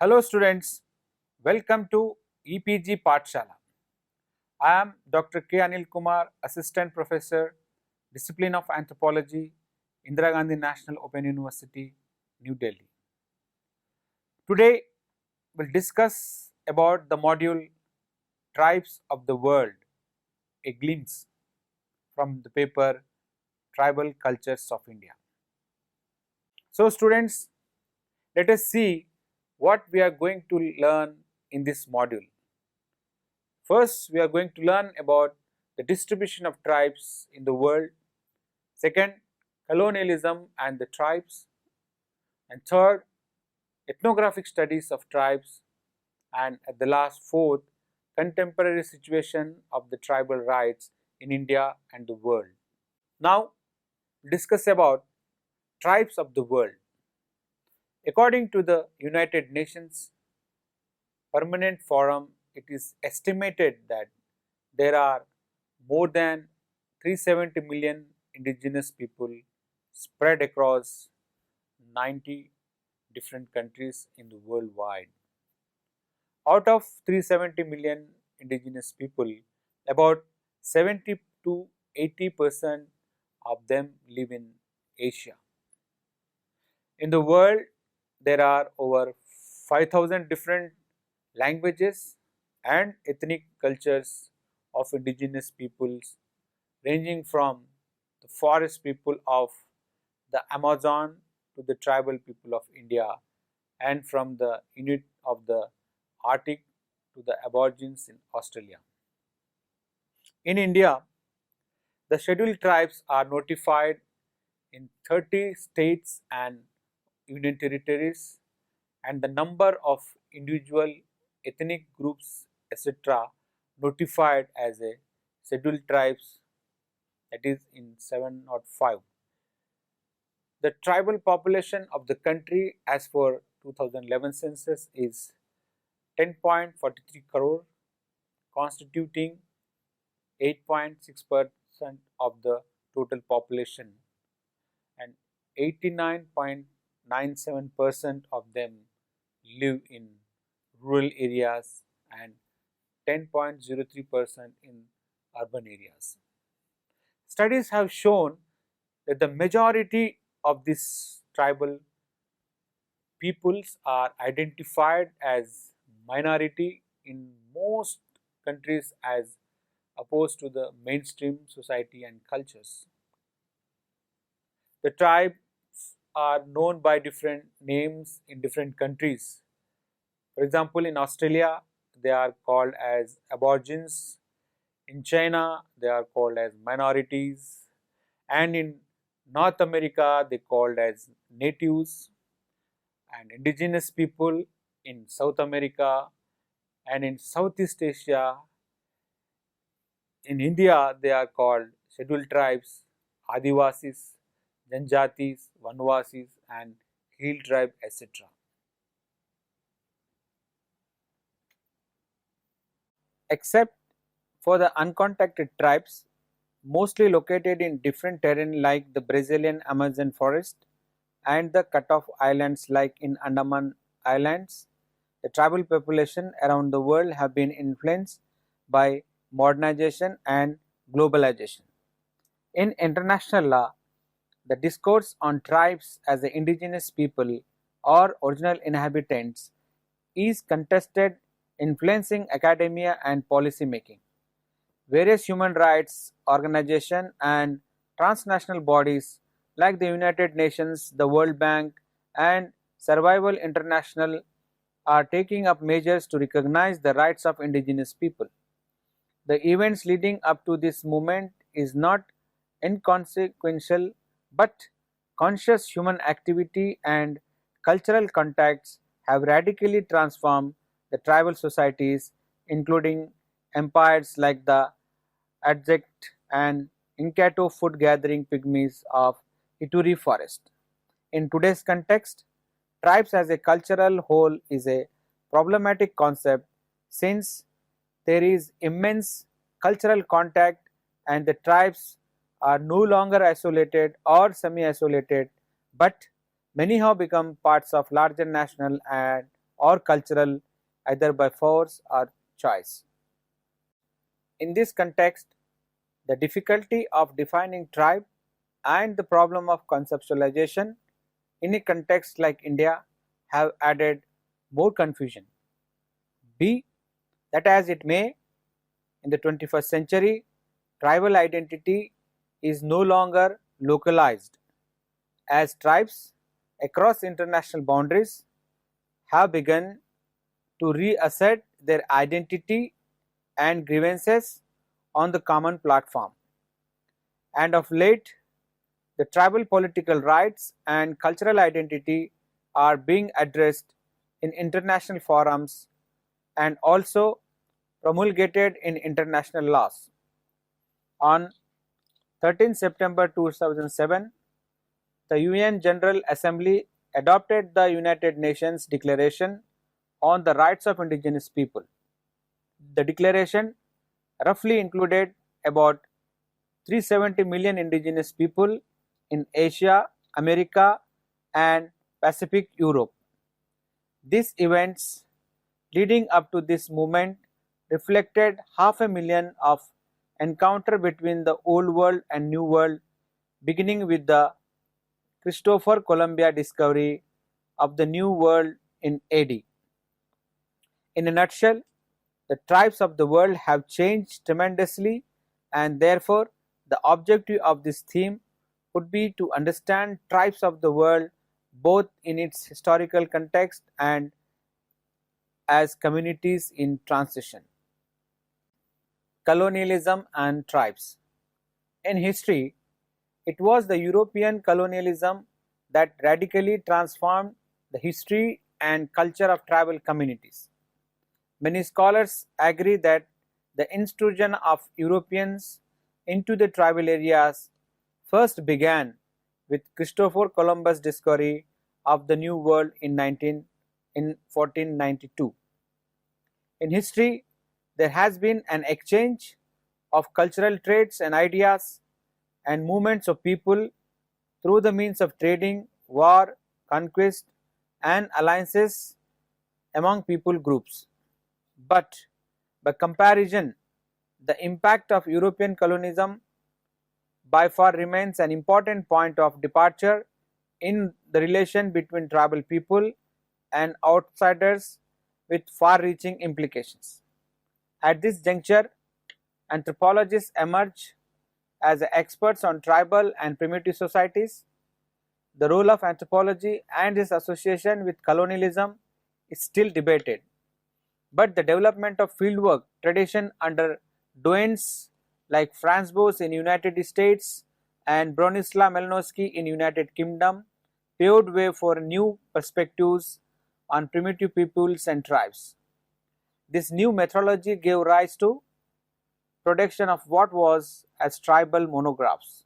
Hello students, welcome to EPG Pathshala. I am Dr. K. Anil Kumar, Assistant Professor, Discipline of Anthropology, Indira Gandhi National Open University, New Delhi. Today we'll discuss about the module Tribes of the World, a glimpse from the paper Tribal Cultures of India. So students, let us see what we are going to learn in this module. First, we are going to learn about the distribution of tribes in the world. Second, colonialism and the tribes. And third, ethnographic studies of tribes. And at the last, fourth, contemporary situation of the tribal rights in India and the world. Now, discuss about tribes of the world. According to the United Nations Permanent Forum, it is estimated that there are more than 370 million indigenous people spread across 90 different countries in the worldwide. Out of 370 million indigenous people, about 70 to 80% of them live in Asia. In the world, there are over 5,000 different languages and ethnic cultures of indigenous peoples, ranging from the forest people of the Amazon to the tribal people of India, and from the Inuit of the Arctic to the Aborigines in Australia. In India, the scheduled tribes are notified in 30 states and union territories, and the number of individual ethnic groups etc. notified as a scheduled tribes, that is in 705. The tribal population of the country as per 2011 census is 10.43 crore, constituting 8.6% of the total population, and 89.97% of them live in rural areas and 10.03% in urban areas. Studies have shown that the majority of these tribal peoples are identified as minority in most countries as opposed to the mainstream society and cultures. The tribes are known by different names in different countries. For example, in Australia, they are called as Aborigines. In China, they are called as minorities. And in North America, they are called as natives. And indigenous people in South America and in Southeast Asia. In India, they are called scheduled tribes, Adivasis, Janjatis, Vanvasis, and Hill tribe, etc. Except for the uncontacted tribes, mostly located in different terrain like the Brazilian Amazon forest and the cut-off islands like in Andaman Islands, the tribal population around the world have been influenced by modernization and globalization. In international law, the discourse on tribes as the indigenous people or original inhabitants is contested, influencing academia and policy making. Various human rights organizations and transnational bodies like the United Nations, the World Bank, and Survival International are taking up measures to recognize the rights of indigenous people. The events leading up to this movement is not inconsequential, but conscious human activity and cultural contacts have radically transformed the tribal societies, including empires like the Aztec and Incato food gathering pygmies of Ituri forest. In today's context, tribes as a cultural whole is a problematic concept since there is immense cultural contact and the tribes are no longer isolated or semi-isolated, but many have become parts of larger national and or cultural, either by force or choice. In this context, the difficulty of defining tribe and the problem of conceptualization in a context like India have added more confusion. Be that as it may, in the 21st century, tribal identity is no longer localized, as tribes across international boundaries have begun to reassert their identity and grievances on the common platform. And of late, the tribal political rights and cultural identity are being addressed in international forums and also promulgated in international laws. On 13 September 2007, the UN General Assembly adopted the United Nations Declaration on the Rights of Indigenous People. The declaration roughly included about 370 million indigenous people in Asia, America, and Pacific Europe. These events leading up to this movement reflected 500,000 of encounter between the Old World and New World, beginning with the Christopher Columbus discovery of the New World in AD. In a nutshell, the tribes of the world have changed tremendously, and therefore the objective of this theme would be to understand tribes of the world both in its historical context and as communities in transition. Colonialism and tribes. In history, it was the European colonialism that radically transformed the history and culture of tribal communities. Many scholars agree that the intrusion of Europeans into the tribal areas first began with Christopher Columbus' discovery of the New World in 1492. In history, there has been an exchange of cultural traits and ideas and movements of people through the means of trading, war, conquest, and alliances among people groups. But by comparison, the impact of European colonialism by far remains an important point of departure in the relation between tribal people and outsiders, with far-reaching implications. At this juncture, anthropologists emerge as experts on tribal and primitive societies. The role of anthropology and its association with colonialism is still debated, but the development of fieldwork tradition under doyens like Franz Boas in United States and Bronislaw Malinowski in United Kingdom paved way for new perspectives on primitive peoples and tribes. This new methodology gave rise to production of what was as tribal monographs,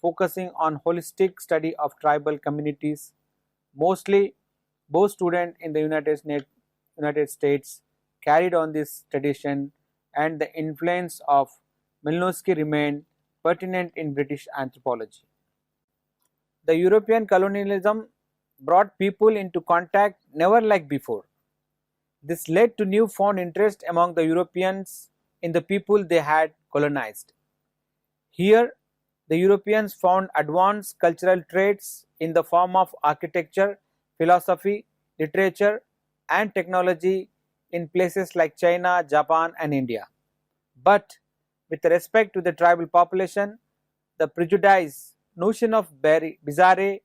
focusing on holistic study of tribal communities. Mostly, both students in the United States carried on this tradition, and the influence of Malinowski remained pertinent in British anthropology. The European colonialism brought people into contact never like before. This led to newfound interest among the Europeans in the people they had colonized. Here, the Europeans found advanced cultural traits in the form of architecture, philosophy, literature, and technology in places like China, Japan, and India. But with respect to the tribal population, the prejudiced notion of bizarre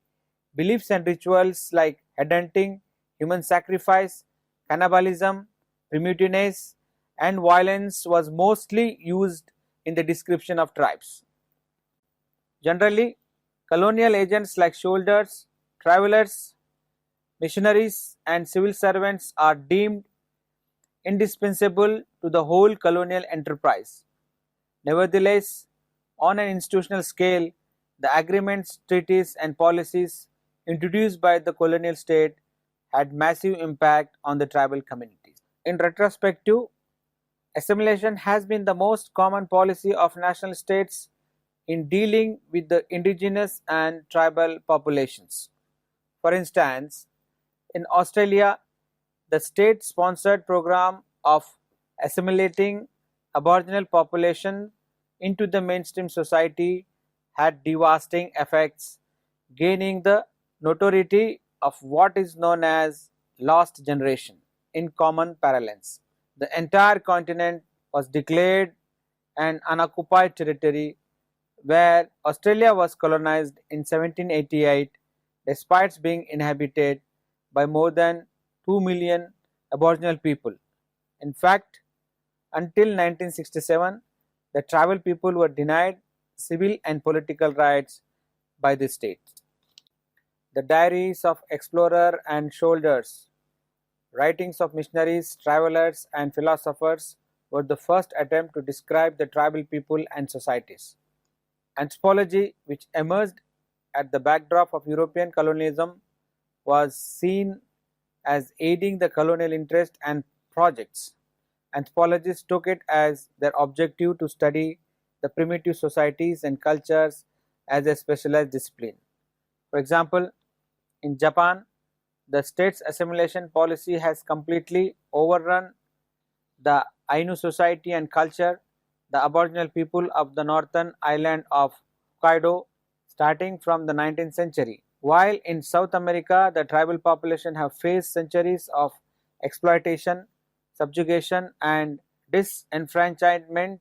beliefs and rituals like headhunting, human sacrifice, cannibalism, primitiveness, and violence was mostly used in the description of tribes. Generally, colonial agents like soldiers, travelers, missionaries, and civil servants are deemed indispensable to the whole colonial enterprise. Nevertheless, on an institutional scale, the agreements, treaties, and policies introduced by the colonial state had massive impact on the tribal communities. In retrospective, assimilation has been the most common policy of national states in dealing with the indigenous and tribal populations. For instance, in Australia, the state-sponsored program of assimilating Aboriginal population into the mainstream society had devastating effects, gaining the notoriety of what is known as lost generation. In common parlance, the entire continent was declared an unoccupied territory where Australia was colonized in 1788 despite being inhabited by more than 2 million Aboriginal people. In fact, until 1967, the tribal people were denied civil and political rights by the state. The diaries of explorers and soldiers, writings of missionaries, travelers, and philosophers were the first attempt to describe the tribal people and societies. Anthropology, which emerged at the backdrop of European colonialism, was seen as aiding the colonial interest and projects. Anthropologists took it as their objective to study the primitive societies and cultures as a specialized discipline. For example, in Japan, the state's assimilation policy has completely overrun the Ainu society and culture, the Aboriginal people of the northern island of Hokkaido, starting from the 19th century. While in South America, the tribal population have faced centuries of exploitation, subjugation, and disenfranchisement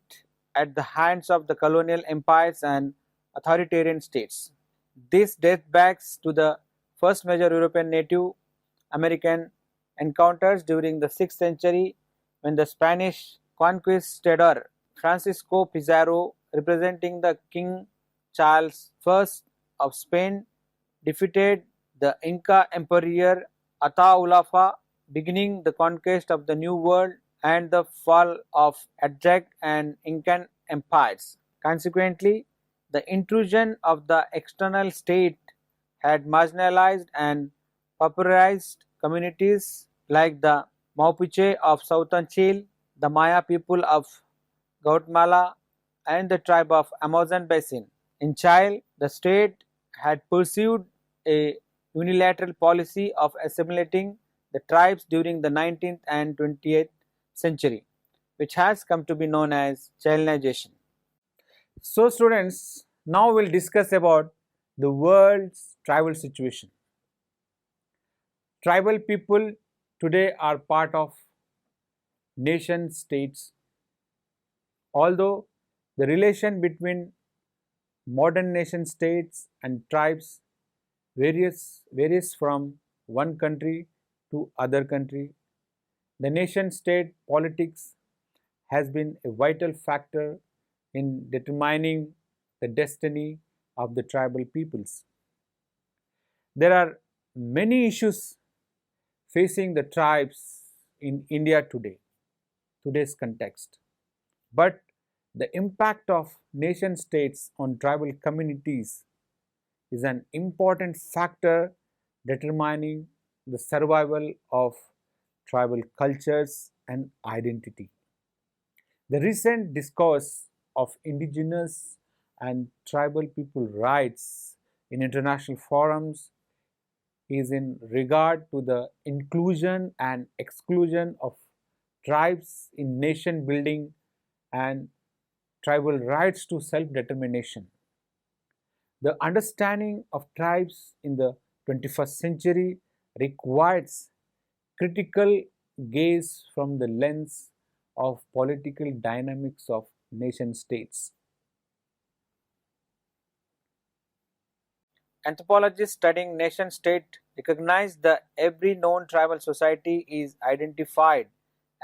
at the hands of the colonial empires and authoritarian states. This dates back to the first major European Native American encounters during the 6th century when the Spanish conquistador Francisco Pizarro, representing the King Charles I of Spain, defeated the Inca Emperor Ataulfa, beginning the conquest of the New World and the fall of Aztec and Incan empires. Consequently, the intrusion of the external state had marginalized and pauperized communities like the Mapuche of southern Chile, the Maya people of Guatemala, and the tribe of Amazon Basin. In Chile, the state had pursued a unilateral policy of assimilating the tribes during the 19th and 20th century, which has come to be known as Chilenization. So students, now we'll discuss about the world's tribal situation. Tribal people today are part of nation states, although the relation between modern nation states and tribes varies from one country to other country. The nation state politics has been a vital factor in determining the destiny of the tribal peoples. There are many issues facing the tribes in India today's context. But the impact of nation states on tribal communities is an important factor determining the survival of tribal cultures and identity. The recent discourse of indigenous and tribal people rights in international forums is in regard to the inclusion and exclusion of tribes in nation building and tribal rights to self-determination. The understanding of tribes in the 21st century requires critical gaze from the lens of political dynamics of nation states. Anthropologists studying nation state recognize that every known tribal society is identified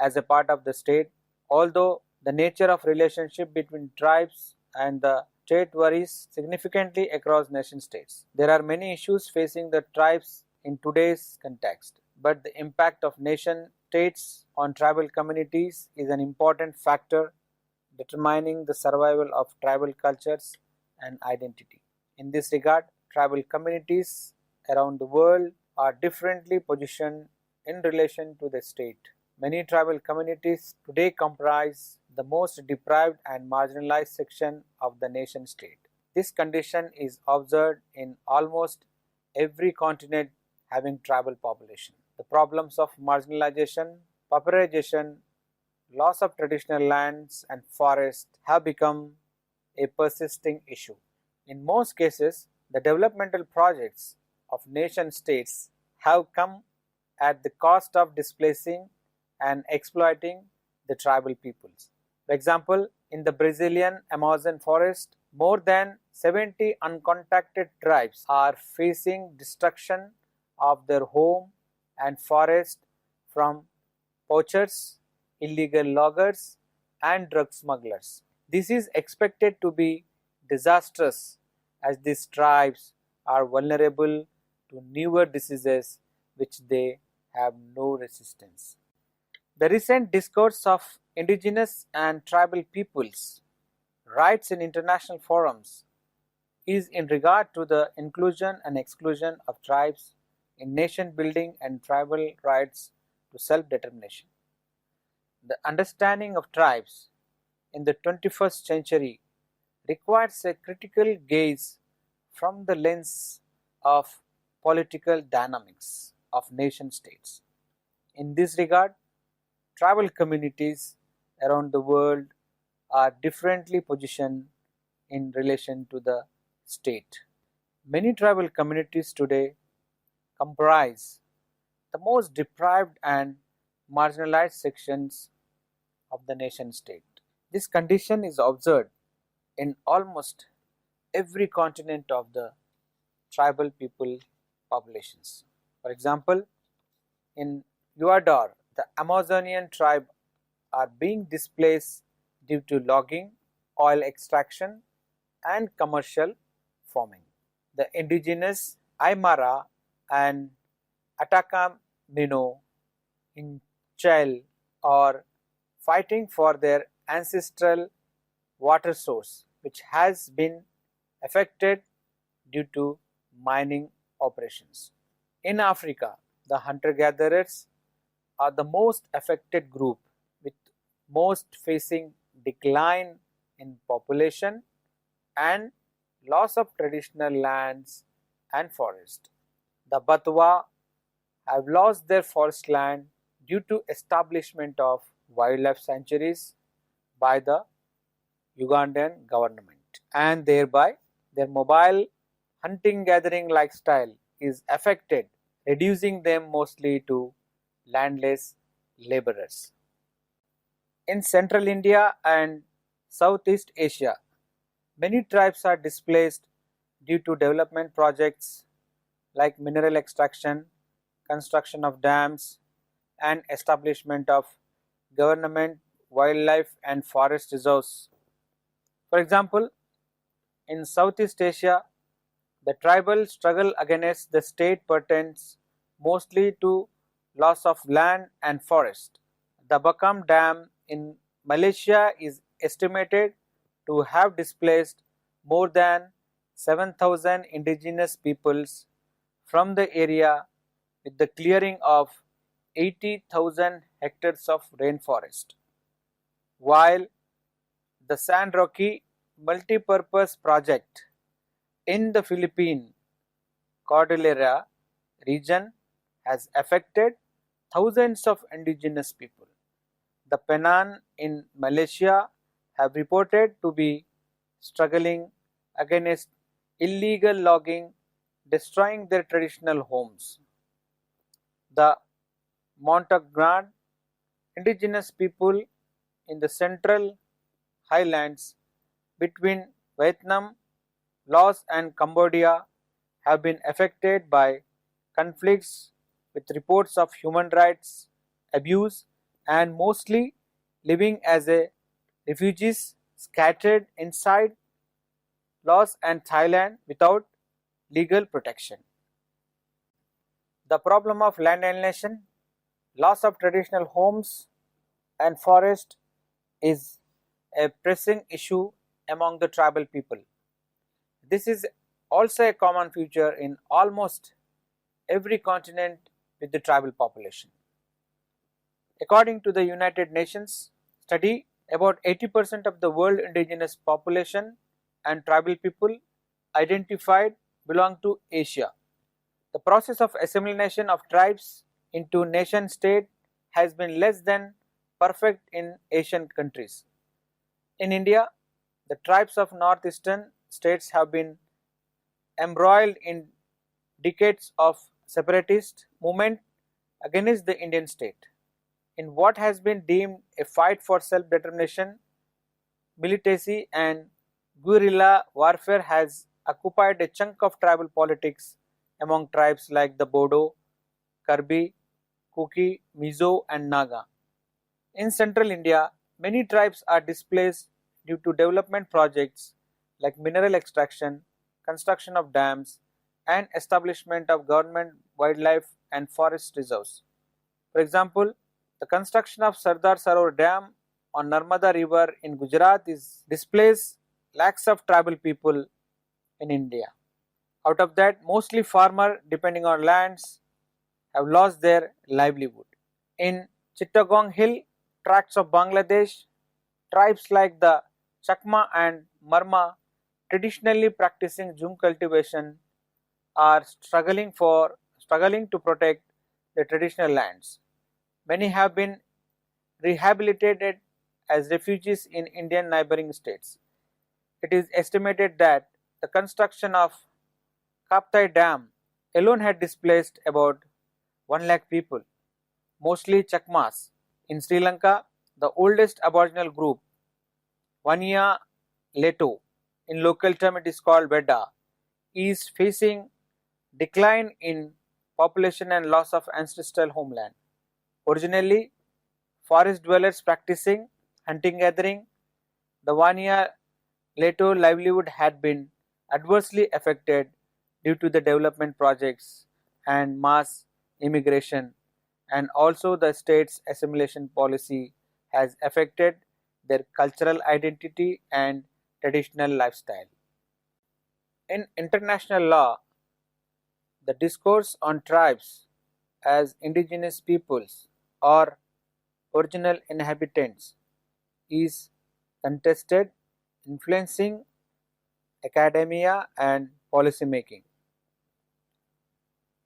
as a part of the state, although the nature of relationship between tribes and the state varies significantly across nation states. There are many issues facing the tribes in today's context, but the impact of nation states on tribal communities is an important factor determining the survival of tribal cultures and identity. In this regard, tribal communities around the world are differently positioned in relation to the state. Many tribal communities today comprise the most deprived and marginalized section of the nation state. This condition is observed in almost every continent having tribal population. the problems of marginalization, pauperization, loss of traditional lands and forests have become a persisting issue. In most cases, the developmental projects of nation states have come at the cost of displacing and exploiting the tribal peoples. For example, in the Brazilian Amazon forest, more than 70 uncontacted tribes are facing destruction of their home and forest from poachers, illegal loggers, and drug smugglers. This is expected to be disastrous as these tribes are vulnerable to newer diseases which they have no resistance. The recent discourse of indigenous and tribal peoples' rights in international forums is in regard to the inclusion and exclusion of tribes in nation building and tribal rights to self-determination. The understanding of tribes in the 21st century requires a critical gaze from the lens of political dynamics of nation states. In this regard, tribal communities around the world are differently positioned in relation to the state. Many tribal communities today comprise the most deprived and marginalized sections of the nation state. This condition is observed in almost every continent of the tribal people populations. For example, in Ecuador, the Amazonian tribe are being displaced due to logging, oil extraction, and commercial farming. The indigenous Aymara and Atacamino in Chile are fighting for their ancestral water source, which has been affected due to mining operations. In Africa, the hunter-gatherers are the most affected group, with most facing decline in population and loss of traditional lands and forest. The Batwa have lost their forest land due to establishment of wildlife sanctuaries by the Ugandan government, and thereby their mobile hunting gathering lifestyle is affected, reducing them mostly to landless laborers. In central India and Southeast Asia, many tribes are displaced due to development projects like mineral extraction, construction of dams, and establishment of government wildlife and forest reserves. For example, in Southeast Asia, the tribal struggle against the state pertains mostly to loss of land and forest. The Bakam Dam in Malaysia is estimated to have displaced more than 7,000 indigenous peoples from the area, with the clearing of 80,000 hectares of rainforest, while the San Roque multi-purpose project in the Philippine Cordillera region has affected thousands of indigenous people. The Penang in Malaysia have reported to be struggling against illegal logging, destroying their traditional homes. The Montagnard indigenous people in the central highlands between Vietnam, Laos and Cambodia have been affected by conflicts with reports of human rights abuse and mostly living as a refugees scattered inside Laos and Thailand without legal protection. The problem of land alienation, loss of traditional homes and forest is a pressing issue among the tribal people. This is also a common feature in almost every continent with the tribal population. According to the United Nations study, about 80% of the world indigenous population and tribal people identified belong to Asia. The process of assimilation of tribes into nation state has been less than perfect in Asian countries. In India, the tribes of northeastern states have been embroiled in decades of separatist movement against the Indian state. In what has been deemed a fight for self-determination, militancy and guerrilla warfare has occupied a chunk of tribal politics among tribes like the Bodo, Karbi, Kuki, Mizo and Naga. In central India, many tribes are displaced due to development projects like mineral extraction, construction of dams, and establishment of government wildlife and forest reserves. For example, the construction of Sardar Sarovar Dam on Narmada River in Gujarat is displaced lakhs of tribal people in India. Out of that, mostly farmers depending on lands have lost their livelihood. In Chittagong Hill tracts of Bangladesh, tribes like the Chakma and Marma traditionally practicing jhum cultivation are struggling to protect their traditional lands. Many have been rehabilitated as refugees in Indian neighboring states. It is estimated that the construction of Kaptai Dam alone had displaced about 1 lakh people, mostly Chakmas. In Sri Lanka, the oldest aboriginal group, Vania Leto, in local term it is called Vedda, is facing decline in population and loss of ancestral homeland. Originally, forest dwellers practicing hunting gathering, the Vania Leto livelihood had been adversely affected due to the development projects and mass immigration, and also the state's assimilation policy has affected their cultural identity and traditional lifestyle. In international law, the discourse on tribes as indigenous peoples or original inhabitants is contested, influencing academia and policy making.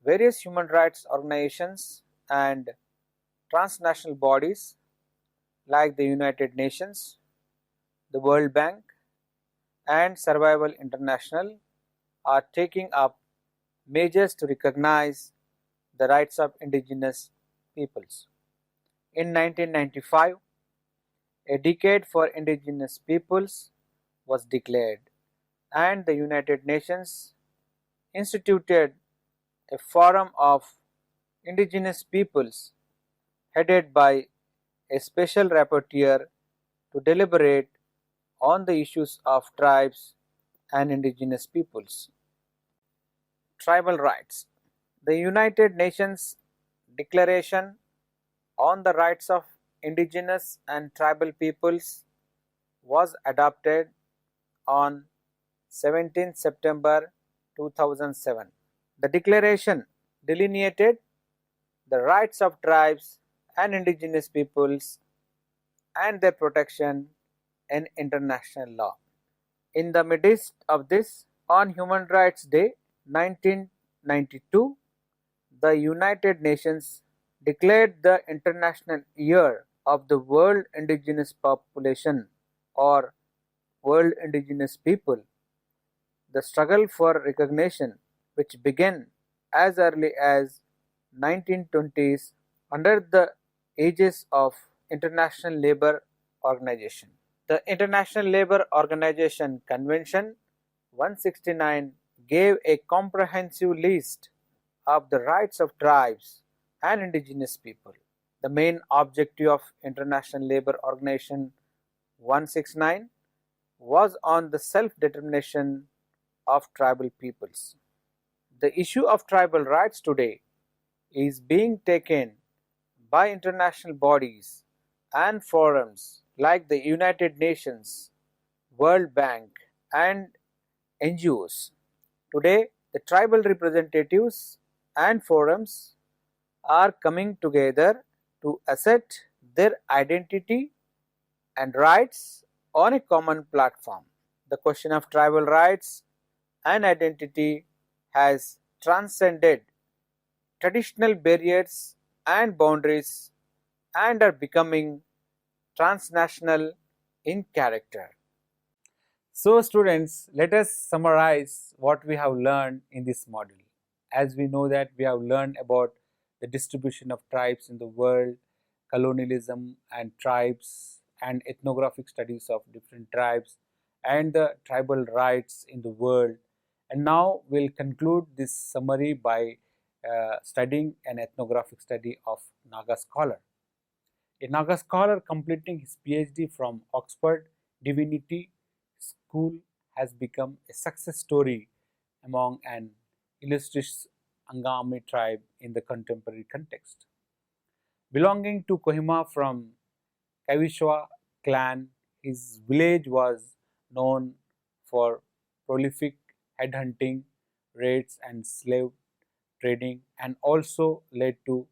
Various human rights organizations and transnational bodies like the United Nations, the World Bank, and Survival International are taking up measures to recognize the rights of indigenous peoples. In 1995, a decade for indigenous peoples was declared, and the United Nations instituted a forum of indigenous peoples headed by a special rapporteur to deliberate on the issues of tribes and indigenous peoples. Tribal rights. The United Nations Declaration on the Rights of Indigenous and Tribal Peoples was adopted on 17 September 2007. The declaration delineated the rights of tribes and indigenous peoples and their protection in international law. In the midst of this, on Human Rights Day 1992, the United Nations declared the International Year of the World Indigenous Population or World Indigenous People. The struggle for recognition, which began as early as 1920s under the aegis of International Labour Organization. The International Labour Organization Convention 169 gave a comprehensive list of the rights of tribes and indigenous people. The main objective of International Labour Organization 169 was on the self-determination of tribal peoples. The issue of tribal rights today is being taken by international bodies and forums like the United Nations, World Bank, and NGOs. Today, the tribal representatives and forums are coming together to assert their identity and rights on a common platform. The question of tribal rights and identity has transcended traditional barriers and boundaries and are becoming transnational in character. So students, let us summarize what we have learned in this module. As we know that we have learned about the distribution of tribes in the world, colonialism and tribes, and ethnographic studies of different tribes, and the tribal rights in the world. And now we'll conclude this summary by studying an ethnographic study of Naga scholar. A Naga scholar completing his PhD from Oxford Divinity School has become a success story among an illustrious Angami tribe in the contemporary context. Belonging to Kohima from Kawishwa clan, his village was known for prolific headhunting, raids and slave trading, and also led to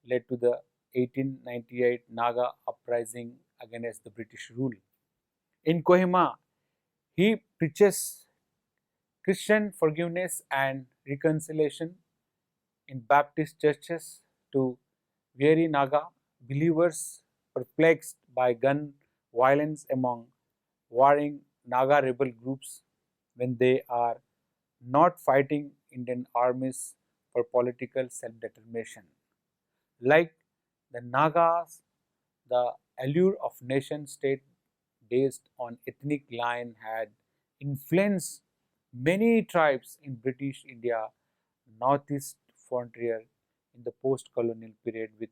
the 1898 Naga uprising against the British rule. In Kohima, he preaches Christian forgiveness and reconciliation in Baptist churches to weary Naga believers perplexed by gun violence among warring Naga rebel groups when they are not fighting Indian armies for political self-determination. Like the Nagas, the allure of nation state based on ethnic line had influenced many tribes in British India northeast frontier in the post-colonial period with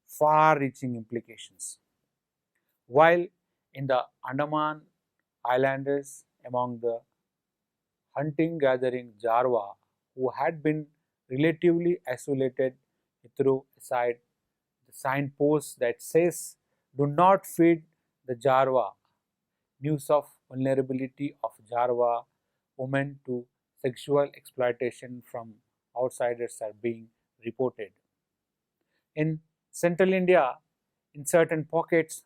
far-reaching implications. While in the Andaman Islanders among the hunting-gathering Jarwa who had been relatively isolated, he threw aside the signpost that says, "Do not feed the Jarwa." News of vulnerability of Jarwa women to sexual exploitation from outsiders are being reported. In central India, in certain pockets,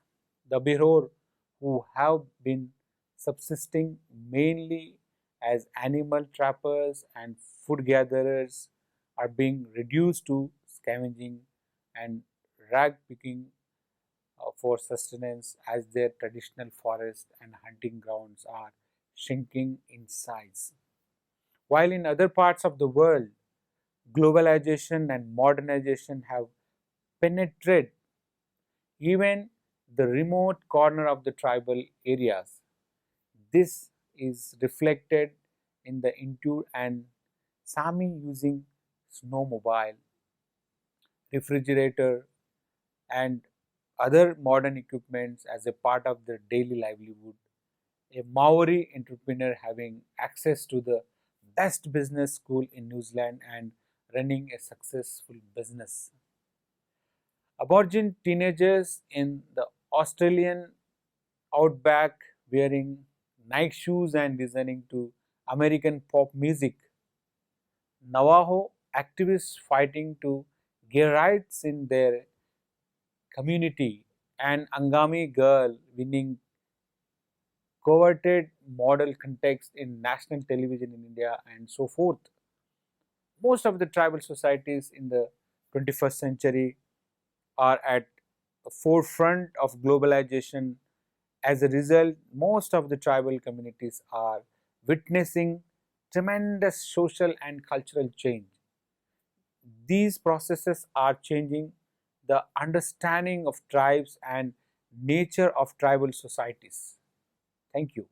the Bihor, who have been subsisting mainly as animal trappers and food gatherers, are being reduced to scavenging and rag picking for sustenance as their traditional forests and hunting grounds are shrinking in size. While in other parts of the world, globalization and modernization have penetrated even the remote corner of the tribal areas. This is reflected in the Intu and Sami using snowmobile, refrigerator, and other modern equipments as a part of their daily livelihood. A Maori entrepreneur having access to the best business school in New Zealand and running a successful business. Aborigine teenagers in the Australian outback wearing Nike shoes and listening to American pop music. Navajo activists fighting to gay rights in their community. An Angami girl winning coveted model context in national television in India and so forth. Most of the tribal societies in the 21st century are at the forefront of globalization. As a result, most of the tribal communities are witnessing tremendous social and cultural change. These processes are changing the understanding of tribes and nature of tribal societies. Thank you.